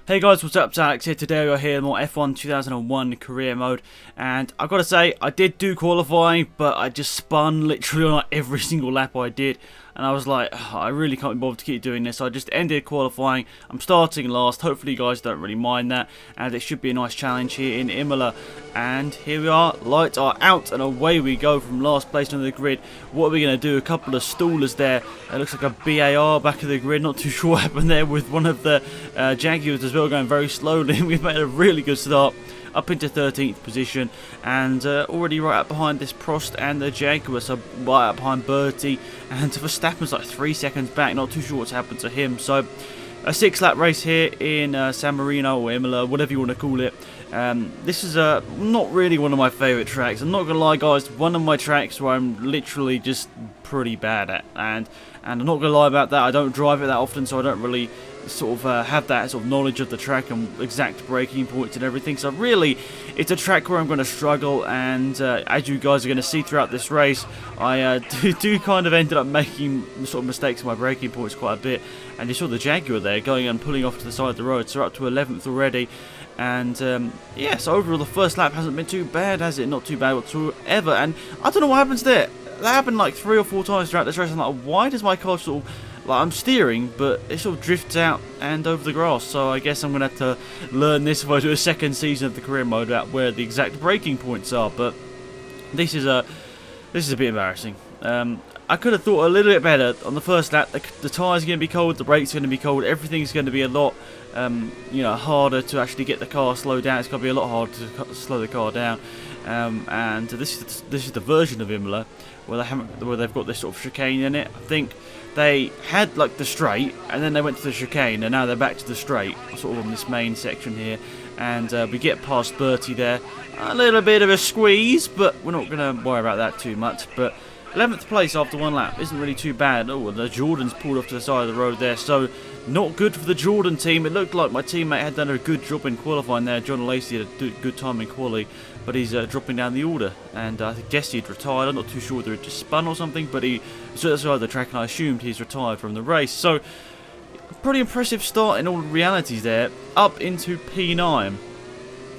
Hey guys, what's up? It's Alex here. Today we're here in more F1 2001 career mode, and I've got to say, I did do qualifying, but I just spun literally on like every single lap I did, and I was like, oh, I really can't be bothered to keep doing this, so I just ended qualifying. I'm starting last. Hopefully you guys don't really mind that, and it should be a nice challenge here in Imola. And here we are, lights are out, and away we go from last place on the grid. What are we going to do? A couple of stallers there. It looks like a BAR back of the grid. Not too sure what happened there with one of the Jaguars as well, going very slowly. We've made a really good start up into 13th position, and already right up behind this Prost and the Jaguar, so right up behind Bertie, and Verstappen's like 3 seconds back. Not too sure what's happened to him. So a 6-lap race here in San Marino or Imola, whatever you want to call it. This is not really one of my favourite tracks. I'm not going to lie guys, one of my tracks where I'm literally just pretty bad at, and I'm not going to lie about that. I don't drive it that often, so I don't really sort of have that sort of knowledge of the track and exact braking points and everything. So really, it's a track where I'm going to struggle, and as you guys are going to see throughout this race, I do kind of ended up making sort of mistakes in my braking points quite a bit. And you saw the Jaguar there going and pulling off to the side of the road, so we're up to 11th already. And yeah, so overall the first lap hasn't been too bad, has it? Not too bad whatsoever. And I don't know what happens there. That happened like 3 or 4 times throughout this race. I'm like, why does my car sort of, like, I'm steering, but it sort of drifts out and over the grass. So I guess I'm going to have to learn this if I do a second season of the career mode about where the exact braking points are. But this is a bit embarrassing. I could have thought a little bit better on the first lap. The tyres are going to be cold, the brakes are going to be cold, everything's going to be a lot harder to actually get the car slowed down. It's going to be a lot harder to slow the car down. And this is the version of Imola where they've got this sort of chicane in it. I think they had like the straight, and then they went to the chicane, and now they're back to the straight, sort of on this main section here. And we get past Bertie there, a little bit of a squeeze, but we're not going to worry about that too much. But 11th place after 1 lap isn't really too bad. Oh, the Jordans pulled off to the side of the road there, so not good for the Jordan team. It looked like my teammate had done a good job in qualifying there. John Lacey had a good time in quali, but he's dropping down the order, and I guess he'd retired. I'm not too sure whether it just spun or something, but he was at the side of the track, and I assumed he's retired from the race. So pretty impressive start in all realities there, up into P9.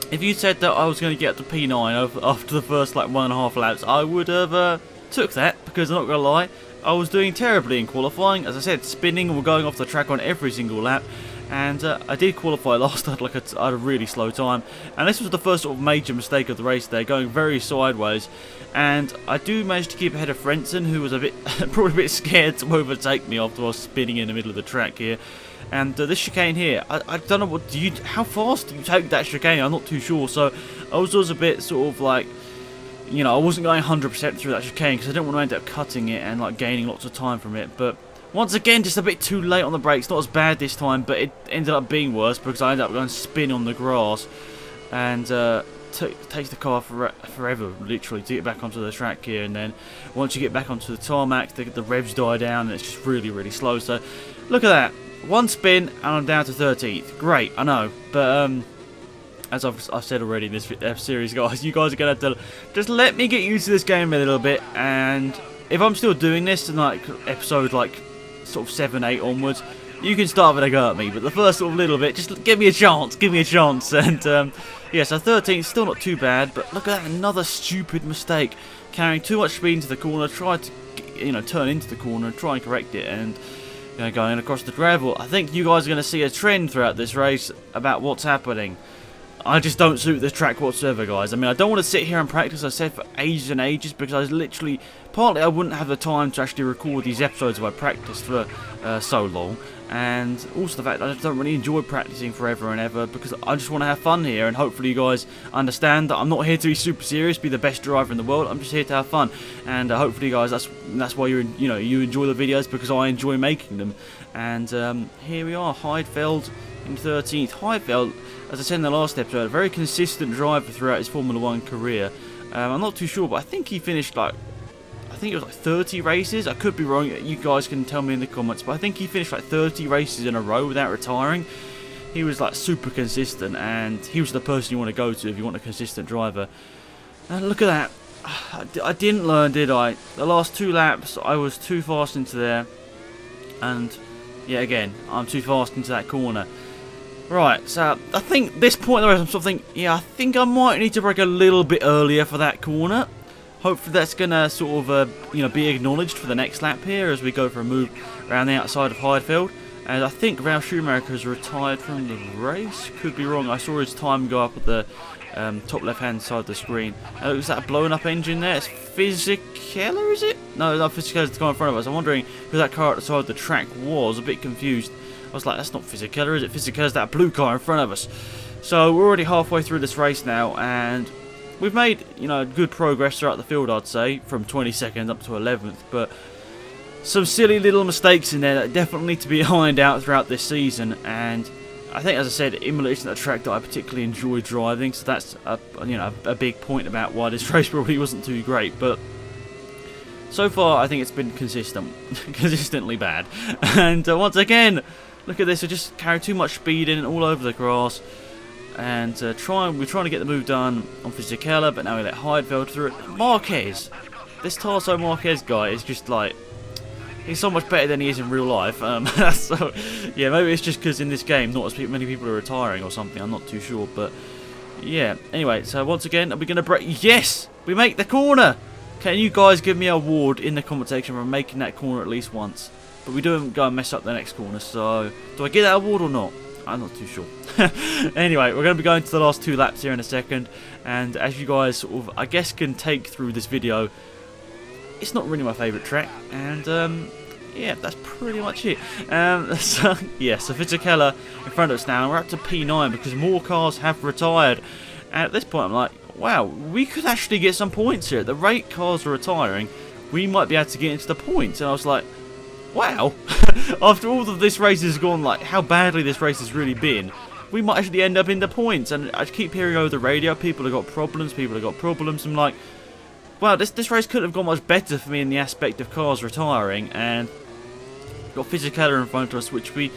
If you said that I was going to get to P9 after the first like 1.5 laps, I would have took that, because I'm not going to lie, I was doing terribly in qualifying. As I said, spinning and going off the track on every single lap. And I did qualify last. I had a really slow time, and this was the first sort of major mistake of the race there, going very sideways. And I do manage to keep ahead of Frentzen, who was probably a bit scared to overtake me after I was spinning in the middle of the track here. And this chicane here, I don't know how fast do you take that chicane? I'm not too sure. So I was a bit sort of like, you know, I wasn't going 100% through that chicane because I didn't want to end up cutting it and like gaining lots of time from it. But once again, just a bit too late on the brakes. Not as bad this time, but it ended up being worse because I ended up going spin on the grass, and takes the car forever, literally, to get back onto the track here. And then once you get back onto the tarmac, the revs die down, and it's just really, really slow. So look at that, 1 spin, and I'm down to 13th. Great, I know, but as I've said already in this series, guys, you guys are going to have to just let me get used to this game a little bit. And if I'm still doing this in like episode like sort of 7, 8 onwards, you can start having a go at me. But the first sort of little bit, just give me a chance. And yeah, so 13th, still not too bad. But look at that, another stupid mistake. Carrying too much speed into the corner, tried to turn into the corner and try and correct it, and going across the gravel. I think you guys are going to see a trend throughout this race about what's happening. I just don't suit this track whatsoever, guys. I mean, I don't want to sit here and practice, I said, for ages and ages, because I was literally, partly I wouldn't have the time to actually record these episodes if I practiced for so long, and also the fact that I just don't really enjoy practicing forever and ever, because I just want to have fun here, and hopefully you guys understand that I'm not here to be super serious, be the best driver in the world. I'm just here to have fun, and hopefully, guys, that's why you enjoy the videos, because I enjoy making them. And here we are, Heidfeld in 13th. Heidfeld, as I said in the last episode, a very consistent driver throughout his Formula 1 career. I'm not too sure, but I think he finished like, I think it was like 30 races. I could be wrong, you guys can tell me in the comments, but I think he finished like 30 races in a row without retiring. He was like super consistent, and he was the person you want to go to if you want a consistent driver. And look at that, I didn't learn, did I? The last 2 laps, I was too fast into there, and yeah, again, I'm too fast into that corner. Right, so I think this point in the race I'm sort of thinking, yeah, I think I might need to brake a little bit earlier for that corner. Hopefully that's going to sort of, be acknowledged for the next lap here as we go for a move around the outside of Heidfeld. And I think Ralf Schumacher has retired from the race. Could be wrong. I saw his time go up at the top left-hand side of the screen. Is that a blown-up engine there? It's Fisichella, is it? No, Fisichella's the car in front of us. I'm wondering who that car at the side of the track was. A bit confused. I was like, that's not Fisichella, is it? Fisichella's that blue car in front of us. So we're already halfway through this race now, and we've made, good progress throughout the field, I'd say, from 22nd up to 11th, but some silly little mistakes in there that definitely need to be ironed out throughout this season. And I think, as I said, Imola isn't a track that I particularly enjoy driving, so that's a big point about why this race probably wasn't too great. But so far, I think it's been consistently bad. And once again, look at this, we just carry too much speed in all over the grass. And we're trying to get the move done on Fisichella, but now we let Heidfeld through it. Marquez, this Tarso Marquez guy is just like, he's so much better than he is in real life. So yeah, maybe it's just because in this game not as many people are retiring or something. I'm not too sure, but yeah. Anyway, so once again, are we going to break? Yes, we make the corner. Can you guys give me an award in the comment section for making that corner at least once? But we don't go and mess up the next corner. So do I get that award or not? I'm not too sure. Anyway, we're going to be going to the last 2 laps here in a second, and as you guys sort of, I guess, can take through this video, it's not really my favourite track, and yeah, that's pretty much it. So Fisichella in front of us now, and we're up to P9 because more cars have retired, and at this point I'm like, wow, we could actually get some points here. At the rate cars are retiring, we might be able to get into the points. And I was like, wow, after all of this race has gone, like how badly this race has really been, we might actually end up in the points. And I keep hearing over the radio, people have got problems, I'm like, wow, this race couldn't have gone much better for me in the aspect of cars retiring. And got Fisichella in front of us, which we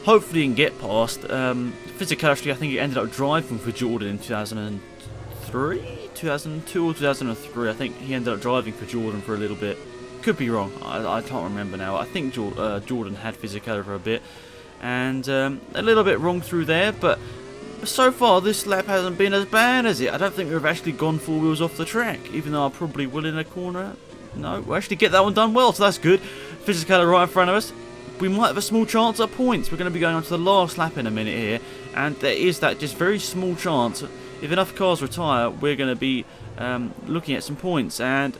hopefully can get past. Fisichella, actually, I think he ended up driving for Jordan in 2003, 2002 or 2003. I think he ended up driving for Jordan for a little bit. Could be wrong. I can't remember now. I think Jordan had Fisichella for a bit, and a little bit wrong through there. But so far, this lap hasn't been as bad as it. I don't think we've actually gone 4 wheels off the track, even though I probably will in a corner. No, we actually get that one done well, so that's good. Fisichella right in front of us. We might have a small chance at points. We're going to be going on to the last lap in a minute here, and there is that just very small chance. If enough cars retire, we're going to be looking at some points, and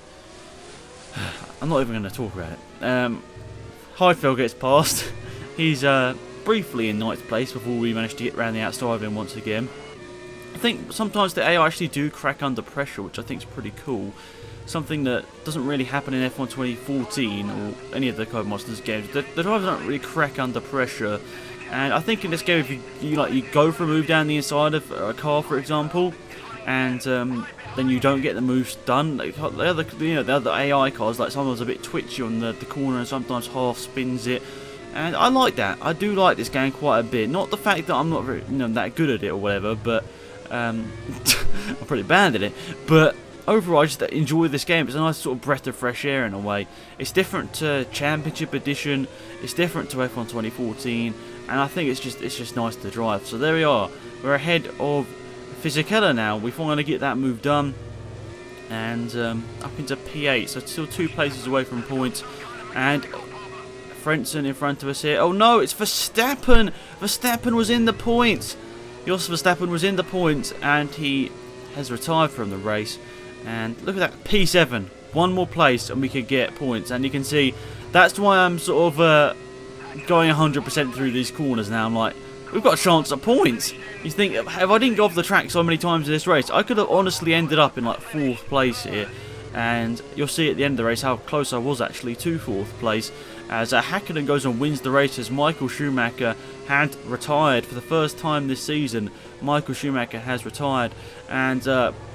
I'm not even going to talk about it. Heidfeld gets past. He's briefly in 9th place before we manage to get around the outside of him once again. I think sometimes the AI actually do crack under pressure, which I think is pretty cool. Something that doesn't really happen in F1 2014 or any of the Codemasters games. The drivers don't really crack under pressure, and I think in this game, if you go for a move down the inside of a car, for example, and then you don't get the moves done. Like the other AI cars, like sometimes a bit twitchy on the corner and sometimes half spins it. And I like that. I do like this game quite a bit. Not the fact that I'm not very, that good at it or whatever, but I'm pretty bad at it. But overall, I just enjoy this game. It's a nice sort of breath of fresh air in a way. It's different to Championship Edition. It's different to F1 2014, and I think it's just nice to drive. So there we are. We're ahead of Fisichella now. We finally get that move done, and up into P8. So still 2 places away from points, and Frentzen in front of us here. Oh no, it's Verstappen. Verstappen was in the points. Jos Verstappen was in the points, and he has retired from the race. And look at that, P7. 1 more place and we could get points. And you can see, that's why I'm sort of going 100% through these corners now. I'm like, we've got a chance at points. You think, if I didn't go off the track so many times in this race, I could have honestly ended up in like 4th place here. And you'll see at the end of the race how close I was actually to 4th place. As Hakkinen goes and wins the race, as Michael Schumacher had retired for the first time this season. Michael Schumacher has retired, and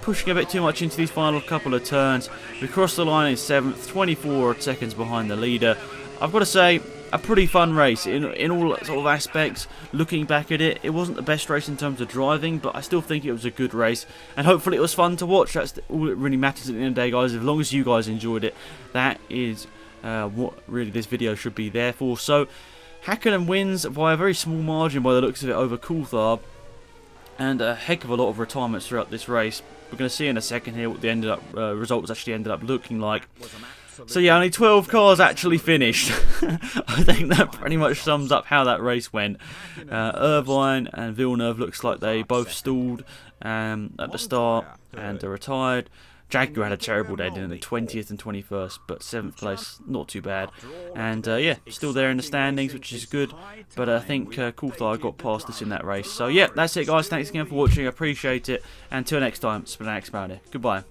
pushing a bit too much into these final couple of turns. We cross the line in 7th, 24 seconds behind the leader. I've got to say, a pretty fun race in all sort of aspects. Looking back at it, it wasn't the best race in terms of driving, but I still think it was a good race, and hopefully it was fun to watch. That's all that really matters at the end of the day, guys. As long as you guys enjoyed it, that is what really this video should be there for. So Hakkinen wins by a very small margin by the looks of it over Coulthard, and a heck of a lot of retirements throughout this race. We're going to see in a second here what the results actually ended up looking like. So yeah, only 12 cars actually finished. I think that pretty much sums up how that race went. Irvine and Villeneuve looks like they both stalled at the start and retired. Jaguar had a terrible day, didn't they? 20th and 21st, but 7th place, not too bad. And yeah, still there in the standings, which is good. But I think Coulthard got past us in that race. So yeah, that's it guys. Thanks again for watching. I appreciate it. And until next time, it's been Alex Brownie. Goodbye.